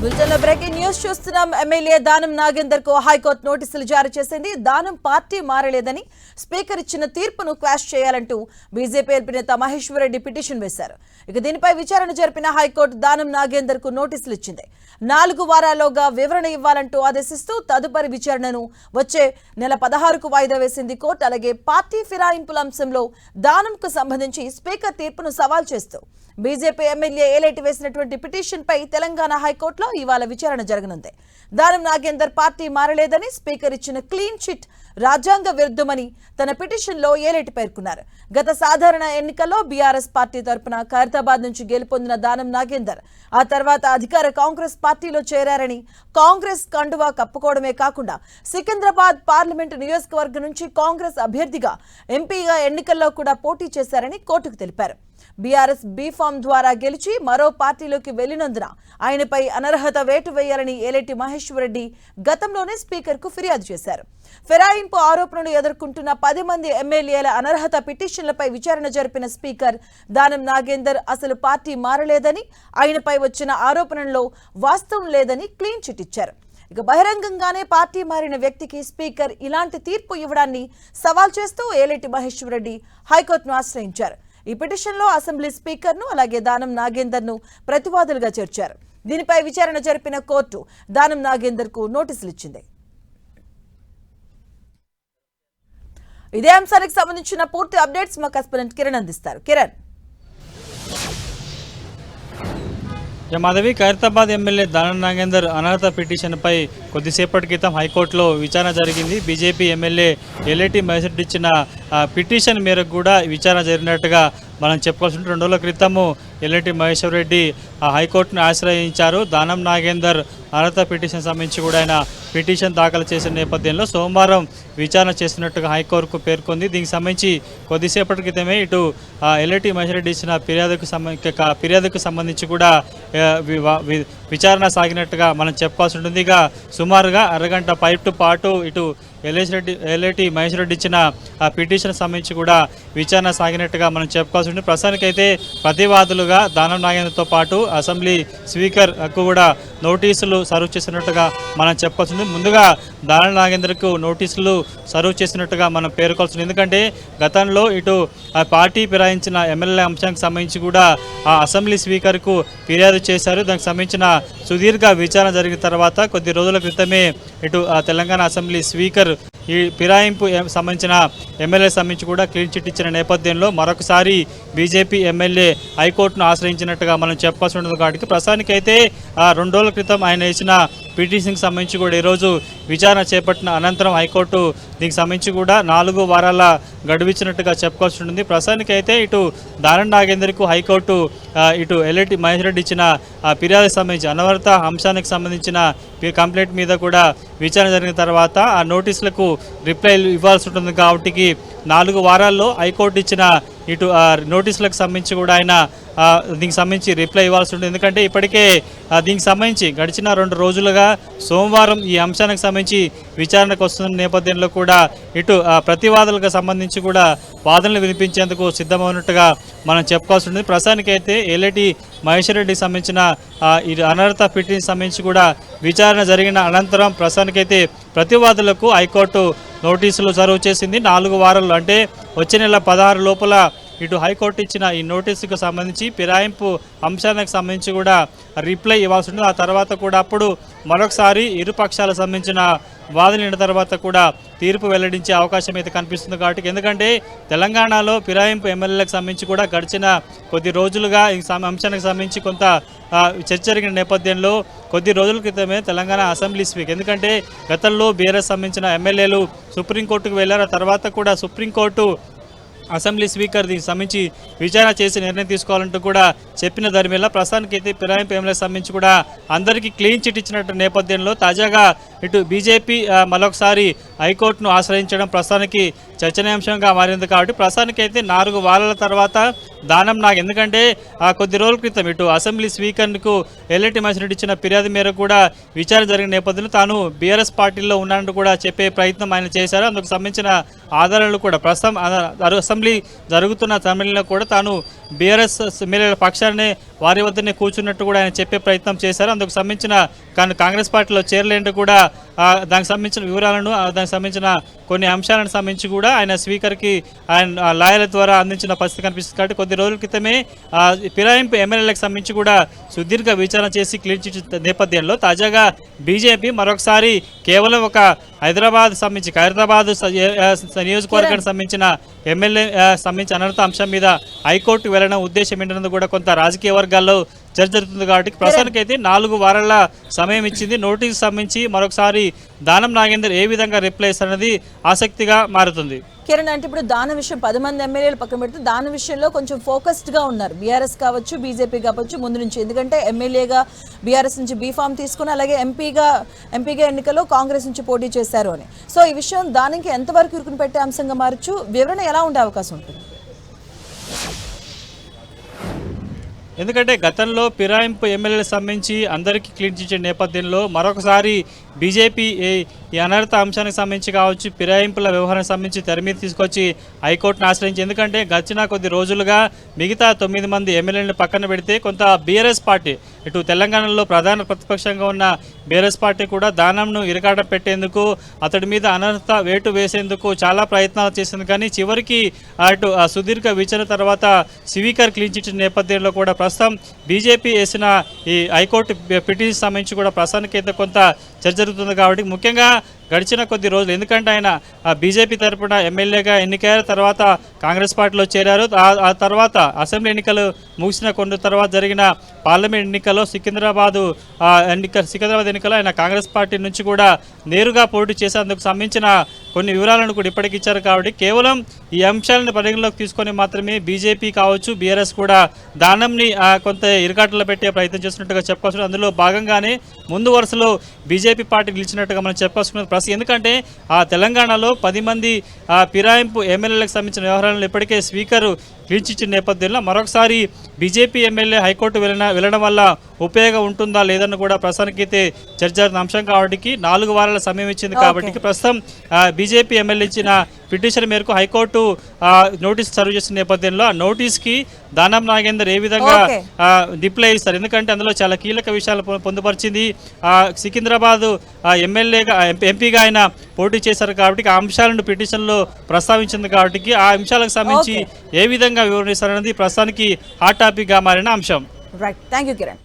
బులెటిన్లో breaking news చూస్తున్నాం. MLA Danam Nagender కు హైకోర్టు నోటీసులు జారీ చేసింది. దానం పార్టీ మారలేదని స్పీకర్ ఇచ్చిన తీర్పును క్వాష్ చేయాలంటూ బీజేపీ ఎంపీ నేత మహేశ్వర్ రెడ్డి పిటిషన్ వేశారు. ఇక దీనిపై విచారణ జరిపిన హైకోర్టు దానం నాగేందర్ కు నోటీసులు ఇచ్చింది. 4 వారాల్లోగా వివరణ ఇవ్వాలంటూ ఆదేశిస్తూ తదుపరి విచారణను వచ్చే నెల 16కు వాయిదా వేసింది కోర్టు. అలాగే పార్టీ ఫిరాయింపుల అంశంలో దానంకు సంబంధించి స్పీకర్ తీర్పును సవాల్ చేస్తూ బీజేపీ ఎమ్మెల్యే ఏలేటి వేసినటువంటి పిటిషన్ పై తెలంగాణ హైకోర్టులో ఇవాళ విచారణ జరగనుంది. దానం నాగేందర్ పార్టీ మారలేదని స్పీకర్ ఇచ్చిన క్లీన్ చిట్ రాజ్యాంగ విరుద్ధమని తన పిటిషన్లో ఏలేటి పేర్కొన్నారు. గత సాధారణ ఎన్నికల్లో బీఆర్ఎస్ పార్టీ తరపున ఖైరతాబాద్ నుంచి గెలుపొందిన దానం నాగేందర్ ఆ తర్వాత అధికార కాంగ్రెస్ పార్టీలో చేరారని, కాంగ్రెస్ కండువా కప్పుకోవడమే కాకుండా సికింద్రాబాద్ పార్లమెంటు నియోజకవర్గం నుంచి కాంగ్రెస్ అభ్యర్థిగా ఎంపీగా ఎన్నికల్లో కూడా పోటీ చేశారని కోర్టుకు తెలిపారు. బీఆర్ఎస్ బీఫామ్ ద్వారా గెలిచి మరో పార్టీలోకి వెళ్లినందున ఆయనపై అనర్హత వేటు వేయాలని ఏలేటి మహేశ్వర్ రెడ్డి గతంలోనే స్పీకర్ కు ఫిర్యాదు చేశారు. ఫిరాయింపు ఆరోపణలు ఎదుర్కొంటున్న 10 మంది ఎమ్మెల్యేల అనర్హత పిటిషన్లపై విచారణ జరిపిన స్పీకర్ దానం నాగేందర్ అసలు పార్టీ మారలేదని, ఆయనపై వచ్చిన ఆరోపణల్లో వాస్తవం లేదని క్లీన్ చిట్ ఇచ్చారు. ఇక బహిరంగంగానే పార్టీ మారిన వ్యక్తికి స్పీకర్ ఇలాంటి తీర్పు ఇవ్వడాన్ని సవాల్ చేస్తూ ఏలేటి మహేశ్వర్ రెడ్డి హైకోర్టును ఆశ్రయించారు. ఈ పిటిషన్లో అసెంబ్లీ స్పీకర్ను అలాగే దానం నాగేందర్ను ప్రతివాదులుగా చేర్చారు. దీనిపై విచారణ జరిపిన కోర్టు దానం నాగేందర్కు నోటీసులు ఇచ్చింది. ఇదే అంశానికి సంబంధించిన పూర్తి అప్డేట్స్ మా కరెస్పాండెంట్ కిరణ్ అందిస్తారు. కిరణ్. మాధవి, ఖైరతాబాద్ ఎమ్మెల్యే దానం నాగేందర్ అనర్హత పిటిషన్పై కొద్దిసేపటి క్రితం హైకోర్టులో విచారణ జరిగింది. బీజేపీ ఎమ్మెల్యే ఏలేటి మహేశ్వర్ రెడ్డి ఇచ్చిన పిటిషన్ మేరకు కూడా విచారణ జరిగినట్టుగా మనం చెప్పుకోవాల్సి ఉంటుంది. 2 రోజుల క్రితము ఏలేటి మహేశ్వర్ రెడ్డి హైకోర్టును ఆశ్రయించారు. దానం నాగేందర్ అనర్హత పిటిషన్ సంబంధించి కూడా ఆయన పిటిషన్ దాఖలు చేసిన నేపథ్యంలో సోమవారం విచారణ చేస్తున్నట్టుగా హైకోర్టుకు పేర్కొంది. దీనికి సంబంధించి కొద్దిసేపటి క్రితమే ఇటు ఏలేటి మహేశ్వర్ రెడ్డి ఇచ్చిన ఫిర్యాదుకు సంబంధించి కూడా విచారణ సాగినట్టుగా మనం చెప్పుకోవాల్సి ఉంటుంది. ఇక సుమారుగా అరగంట పైపు పాటు ఇటు ఏలేటి మహేశ్వర్ రెడ్డి ఇచ్చిన పిటిషన్ సంబంధించి కూడా విచారణ సాగినట్టుగా మనం చెప్పుకోవాల్సి ఉంటుంది. ప్రస్తుతానికైతే ప్రతివాదులుగా దానం నాగేందర్తో పాటు అసెంబ్లీ స్పీకర్కు కూడా నోటీసులు సర్వ్ చేసినట్టుగా మనం చెప్పుకోవాల్సి ఉంది. ముందుగా దానం నాగేందర్కు నోటీసులు సర్వ్ చేసినట్టుగా మనం పేర్కొల్సింది. ఎందుకంటే గతంలో ఇటు పార్టీ ఫిరాయించిన ఎమ్మెల్యే అంశానికి సంబంధించి కూడా ఆ అసెంబ్లీ స్పీకర్కు ఫిర్యాదు చేశారు. దానికి సంబంధించిన సుదీర్ఘ విచారణ జరిగిన తర్వాత కొద్ది రోజుల క్రితమే ఇటు తెలంగాణ అసెంబ్లీ స్పీకర్ ఈ ఫిరాయింపు సంబంధించిన ఎమ్మెల్యే సంబంధించి కూడా క్లీన్ చిట్ ఇచ్చిన నేపథ్యంలో మరొకసారి బీజేపీ ఎమ్మెల్యే హైకోర్టును ఆశ్రయించినట్టుగా మనం చెప్పాల్సి ఉంటుంది. కాబట్టి ప్రస్తుతానికైతే 2 రోజుల క్రితం ఆయన ఇచ్చిన పిటిషన్కి సంబంధించి కూడా ఈరోజు విచారణ చేపట్టిన అనంతరం హైకోర్టు దీనికి సంబంధించి కూడా 4 వారాల గడువిచ్చినట్టుగా చెప్పుకోవాల్సి ఉంటుంది. ప్రస్తుతానికైతే ఇటు దానం నాగేందర్కు హైకోర్టు ఇటు ఏలేటి మహేశ్వర్ రెడ్డి ఇచ్చిన ఫిర్యాదుకు సంబంధించి అనర్హత అంశానికి సంబంధించిన కంప్లైంట్ మీద కూడా విచారణ జరిగిన తర్వాత ఆ నోటీసులకు రిప్లై ఇవ్వాల్సి ఉంటుంది. కాబట్టి 4 వారాల్లో హైకోర్టు ఇచ్చిన ఇటు నోటీసులకు సంబంధించి కూడా ఆయన దీనికి సంబంధించి రిప్లై ఇవ్వాల్సి ఉంటుంది. ఎందుకంటే ఇప్పటికే దీనికి సంబంధించి గడిచిన 2 రోజులుగా సోమవారం ఈ అంశానికి సంబంధించి విచారణకు వస్తున్న నేపథ్యంలో కూడా ఇటు ప్రతివాదులకు సంబంధించి కూడా వాదనలు వినిపించేందుకు సిద్ధమైనట్టుగా మనం చెప్పుకోవాల్సి ఉంటుంది. ప్రస్తుతానికైతే ఏలేటి మహేశ్వర్ రెడ్డికి సంబంధించిన ఈ అనర్హత పిటిషన్ సంబంధించి కూడా విచారణ జరిగిన అనంతరం ప్రస్తుతానికైతే ప్రతివాదులకు హైకోర్టు నోటీసులు సర్వ్ చేసింది. 4 వారాలు అంటే వచ్చే నెల 16 లోపల ఇటు హైకోర్టు ఇచ్చిన ఈ నోటీసుకు సంబంధించి ఫిరాయింపు అంశానికి సంబంధించి కూడా రిప్లై ఇవ్వాల్సి ఉంటుంది. ఆ తర్వాత కూడా అప్పుడు మరొకసారి ఇరు పక్షాలకు సంబంధించిన వాదన తర్వాత కూడా తీర్పు వెల్లడించే అవకాశం అయితే కనిపిస్తుంది. కాబట్టి ఎందుకంటే తెలంగాణలో ఫిరాయింపు ఎమ్మెల్యేలకు సంబంధించి కూడా గడిచిన కొద్ది రోజులుగా ఈ అంశానికి సంబంధించి కొంత చర్చ జరిగిన నేపథ్యంలో కొద్ది రోజుల క్రితమే తెలంగాణ అసెంబ్లీ స్పీకర్, ఎందుకంటే గతంలో బీఆర్ఎస్ సంబంధించిన ఎమ్మెల్యేలు సుప్రీంకోర్టుకు వెళ్లారు. తర్వాత కూడా సుప్రీంకోర్టు అసెంబ్లీ స్పీకర్ దీనికి సంబంధించి విచారణ చేసి నిర్ణయం తీసుకోవాలంటూ కూడా చెప్పిన దరిమేళ ప్రస్తుతానికైతే ఫిరాయింపు ఎమ్మెల్యేకి సంబంధించి కూడా అందరికీ క్లీన్ చిట్ ఇచ్చినట్టు నేపథ్యంలో తాజాగా ఇటు బీజేపీ మరొకసారి హైకోర్టును ఆశ్రయించడం ప్రస్తుతానికి చర్చనీయాంశంగా మారింది. కాబట్టి ప్రస్తుతానికైతే 4 వారాల తర్వాత దానం ఎందుకంటే కొద్ది రోజుల క్రితం ఇటు అసెంబ్లీ స్పీకర్కు ఏలేటి మహేశ్వర్ రెడ్డి ఇచ్చిన ఫిర్యాదు మేరకు కూడా విచారణ జరిగిన నేపథ్యంలో తాను బీఆర్ఎస్ పార్టీలో ఉన్నానంటూ కూడా చెప్పే ప్రయత్నం ఆయన చేశారు. అందుకు సంబంధించిన ఆధారాలు కూడా ప్రస్తుతం అసెంబ్లీ జరుగుతున్న సమయంలో కూడా తాను బీఆర్ఎస్ ఎమ్మెల్యేల పక్షాన్ని వారి వద్దనే కూర్చున్నట్టు కూడా ఆయన చెప్పే ప్రయత్నం చేశారు. అందుకు సంబంధించిన కాంగ్రెస్ పార్టీలో చేరలేంటూ కూడా దానికి సంబంధించిన వివరాలను దానికి సంబంధించిన కొన్ని అంశాలను సంబంధించి కూడా ఆయన స్పీకర్కి ఆయన లాయర్ల ద్వారా అందించిన పరిస్థితి కనిపిస్తుంది. కాబట్టి కొద్ది రోజుల క్రితమే ఫిరాయింపు ఎమ్మెల్యేలకు సంబంధించి కూడా సుదీర్ఘ విచారణ చేసి క్లీన్ చిట్ నేపథ్యంలో తాజాగా బీజేపీ మరొకసారి కేవలం ఒక హైదరాబాద్ సంబంధించి ఖైరతాబాద్ నియోజకవర్గానికి సంబంధించిన ఎమ్మెల్యే సంబంధించి అనర్హత అంశం మీద హైకోర్టుకు వెళ్లడం ఉద్దేశం ఏంటన్నది కూడా కొంత రాజకీయ వర్గాల్లో చర్చ జరుగుతుంది. కాబట్టి ప్రస్తుతానికైతే 4 వారాల సమయం ఇచ్చింది. నోటీసు సంబంధించి మరొకసారి దానం నాగేందర్ ఏ విధంగా రిప్లై ఇస్తారన్నది ఆసక్తిగా మారుతుంది. కిరణ్, అంటే ఇప్పుడు దాని విషయం 10 మంది ఎమ్మెల్యేలు పక్కన పెడితే దాని విషయంలో కొంచెం ఫోకస్డ్గా ఉన్నారు బీఆర్ఎస్ కావచ్చు, బీజేపీ కావచ్చు ముందు నుంచి. ఎందుకంటే ఎమ్మెల్యేగా బీఆర్ఎస్ నుంచి బీఫామ్ తీసుకుని అలాగే ఎంపీగా ఎన్నికల్లో కాంగ్రెస్ నుంచి పోటీ చేశారు అని. సో ఈ విషయం దానికి ఎంతవరకు ఇరుకుని పెట్టే అంశంగా మారచ్చు, వివరణ ఎలా ఉండే అవకాశం ఉంటుంది? ఎందుకంటే గతంలో ఫిరాయింపు ఎమ్మెల్యేలకు సంబంధించి అందరికీ క్లీన్ చిట్ నేపథ్యంలో మరొకసారి బీజేపీ ఈ అనర్హత అంశానికి సంబంధించి కావచ్చు, ఫిరాయింపుల వ్యవహారానికి సంబంధించి తెర మీద తీసుకొచ్చి హైకోర్టును ఆశ్రయించి, ఎందుకంటే గడిచిన కొద్ది రోజులుగా మిగతా 9 మంది ఎమ్మెల్యేలను పక్కన పెడితే కొంత బీఆర్ఎస్ పార్టీ ఇటు తెలంగాణలో ప్రధాన ప్రతిపక్షంగా ఉన్న బీఆర్ఎస్ పార్టీ కూడా దానంను ఇరకాట పెట్టేందుకు అతడి మీద అనర్హత వేటు వేసేందుకు చాలా ప్రయత్నాలు చేసింది. కానీ చివరికి అటు సుదీర్ఘ విచారణ తర్వాత స్పీకర్ క్లీన్ చిట్ నేపథ్యంలో కూడా ప్రస్తుతం బీజేపీ వేసిన ఈ హైకోర్టు పిటిషన్ సంబంధించి కూడా ప్రస్తుతానికైతే కొంత చర్చ జరుగుతుంది. కాబట్టి ముఖ్యంగా గడిచిన కొద్ది రోజులు, ఎందుకంటే ఆయన బీజేపీ తరఫున ఎమ్మెల్యేగా ఎన్నికైన తర్వాత కాంగ్రెస్ పార్టీలో చేరారు. ఆ తర్వాత అసెంబ్లీ ఎన్నికలు ముగిసిన కొన్ని తర్వాత జరిగిన పార్లమెంట్ ఎన్నికల్లో సికింద్రాబాద్ ఎన్నికల్లో ఆయన కాంగ్రెస్ పార్టీ నుంచి కూడా నేరుగా పోటీ చేసేందుకు సంబంధించిన కొన్ని వివరాలను కూడా ఇప్పటికి ఇచ్చారు. కాబట్టి కేవలం ఈ అంశాలను పరిగణలోకి తీసుకొని మాత్రమే బీజేపీ కావచ్చు, బీఆర్ఎస్ కూడా దానంని కొంత ఇరుకాటలో పెట్టే ప్రయత్నం చేస్తున్నట్టుగా చెప్పుకోవచ్చు. అందులో భాగంగానే ముందు వరుసలో బీజేపీ పార్టీ నిలిచినట్టుగా మనం చెప్పుకోవాల్సిన ప్రశ్న. ఎందుకంటే తెలంగాణలో 10 మంది ఫిరాయింపు ఎమ్మెల్యేలకు సంబంధించిన వ్యవహారాలను ఇప్పటికే స్పీకర్ క్లీన్ చిట్ నేపథ్యంలో మరొకసారి బీజేపీ ఎమ్మెల్యే హైకోర్టు వెళ్ళడం వల్ల ఉపయోగం ఉంటుందా లేదని కూడా ప్రస్తుతానికైతే చర్చ అంశం కాబట్టి 4 వారాల సమయం ఇచ్చింది. కాబట్టి ప్రస్తుతం బీజేపీ ఎమ్మెల్యే ఇచ్చిన పిటిషన్ మేరకు హైకోర్టు నోటీస్ సర్వ్ చేసిన నేపథ్యంలో ఆ నోటీస్కి దానం నాగేందర్ ఏ విధంగా రిప్లై ఇస్తారు, ఎందుకంటే అందులో చాలా కీలక విషయాలు పొందుపరిచింది. సికింద్రాబాద్ ఎమ్మెల్యేగా ఎంపీగా ఆయన పోటీ చేశారు కాబట్టి ఆ అంశాలను పిటిషన్లో ప్రస్తావించింది. కాబట్టి ఆ అంశాలకు సంబంధించి ఏ విధంగా వివరణిస్తారన్నది ప్రస్తుతానికి హాట్ టాపిక్గా మారిన అంశం. Right, thank you Kiran.